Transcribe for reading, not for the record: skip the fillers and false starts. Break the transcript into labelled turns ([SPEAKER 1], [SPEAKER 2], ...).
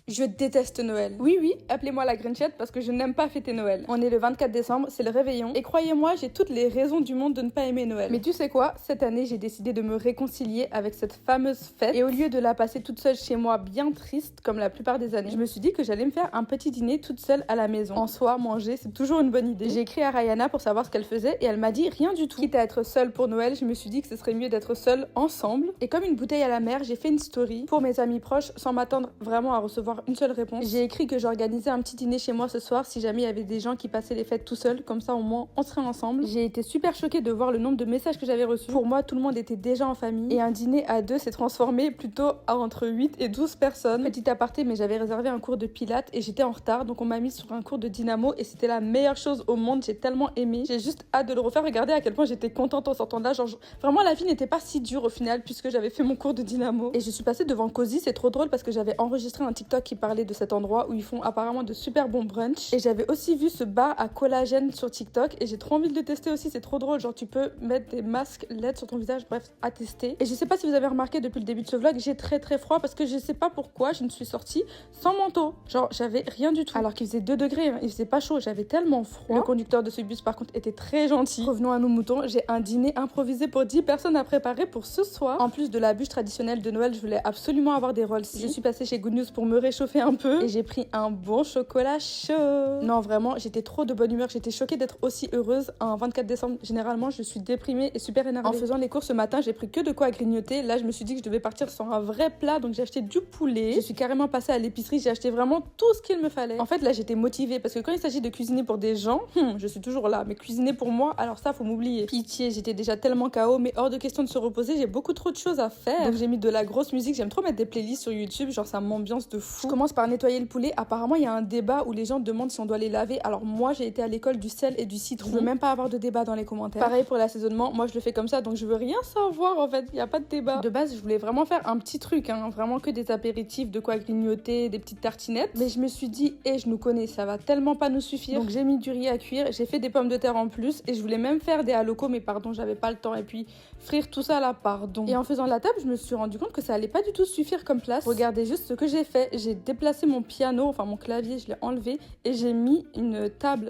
[SPEAKER 1] Je déteste Noël. Oui, oui, appelez-moi la Grinchette parce que je n'aime pas fêter Noël. On est le 24 décembre, c'est le réveillon. Et croyez-moi, j'ai toutes les raisons du monde de ne pas aimer Noël. Mais tu sais quoi? Cette année, j'ai décidé de me réconcilier avec cette fameuse fête. Et au lieu de la passer toute seule chez moi, bien triste, comme la plupart des années, je me suis dit que j'allais me faire un petit dîner toute seule à la maison. En soi, manger, c'est toujours une bonne idée. J'ai écrit à Rayana pour savoir ce qu'elle faisait et elle m'a dit rien du tout. Quitte à être seule pour Noël, je me suis dit que ce serait mieux d'être seule ensemble. Et comme une bouteille à la mer, j'ai fait une story pour mes amis proches sans m'attendre vraiment à recevoir une seule réponse. J'ai écrit que j'organisais un petit dîner chez moi ce soir si jamais il y avait des gens qui passaient les fêtes tout seuls, comme ça au moins on serait ensemble. J'ai été super choquée de voir le nombre de messages que j'avais reçus. Pour moi, tout le monde était déjà en famille et un dîner à deux s'est transformé plutôt à entre 8 et 12 personnes. Petit aparté, mais j'avais réservé un cours de pilates et j'étais en retard, donc on m'a mis sur un cours de dynamo et c'était la meilleure chose au monde. J'ai tellement aimé. J'ai juste hâte de le refaire. Regardez à quel point j'étais contente en sortant de là. Genre, vraiment, la vie n'était pas si dure au final puisque j'avais fait mon cours de dynamo. Et je suis passée devant Cozy, c'est trop drôle parce que j'avais enregistré un TikTok qui parlait de cet endroit où ils font apparemment de super bons brunchs. Et j'avais aussi vu ce bar à collagène sur TikTok et j'ai trop envie de le tester aussi, c'est trop drôle. Genre tu peux mettre des masques LED sur ton visage, bref, à tester. Et je sais pas si vous avez remarqué depuis le début de ce vlog, j'ai très froid parce que je sais pas pourquoi je ne suis sortie sans manteau. Genre j'avais rien du tout. Alors qu'il faisait 2 degrés, hein. Il faisait pas chaud, j'avais tellement froid. Le conducteur de ce bus par contre était très gentil. Revenons à nos moutons, j'ai un dîner improvisé pour 10 personnes à préparer pour ce soir. En plus de la bûche traditionnelle de Noël, je voulais absolument avoir des rolls. Je suis passée chez Good News pour me réchauffer un peu et j'ai pris un bon chocolat chaud. Non vraiment, j'étais trop de bonne humeur, j'étais choquée d'être aussi heureuse un 24 décembre. Généralement, je suis déprimée et super énervée. En faisant les courses ce matin, j'ai pris que de quoi grignoter. Là, je me suis dit que je devais partir sur un vrai plat, donc j'ai acheté du poulet. Je suis carrément passée à l'épicerie, j'ai acheté vraiment tout ce qu'il me fallait. En fait, là, j'étais motivée parce que quand il s'agit de cuisiner pour des gens, je suis toujours là, mais cuisiner pour moi, alors ça, faut m'oublier. Pitié, j'étais déjà tellement KO, mais hors de question de se reposer, j'ai beaucoup trop de choses à faire. Donc j'ai mis de la grosse musique, j'aime trop mettre des playlists sur YouTube, genre ça m'ambiance de fou. Je commence par nettoyer le poulet. Apparemment, il y a un débat où les gens demandent si on doit les laver. Alors moi, j'ai été à l'école du sel et du citron. Je veux même pas avoir de débat dans les commentaires. Pareil pour l'assaisonnement, moi je le fais comme ça, donc je veux rien savoir en fait, il y a pas de débat. De base, je voulais vraiment faire un petit truc, vraiment que des apéritifs, de quoi grignoter, des petites tartinettes. Mais je me suis dit, je nous connais, ça va tellement pas nous suffire. Donc j'ai mis du riz à cuire, j'ai fait des pommes de terre en plus et je voulais même faire des halocots, mais pardon, j'avais pas le temps. Et puis frire tout ça là, pardon. Et en faisant la table, je me suis rendu compte que ça allait pas du tout suffire comme place. Regardez juste ce que j'ai fait. J'ai déplacé mon piano, enfin mon clavier, je l'ai enlevé et j'ai mis une table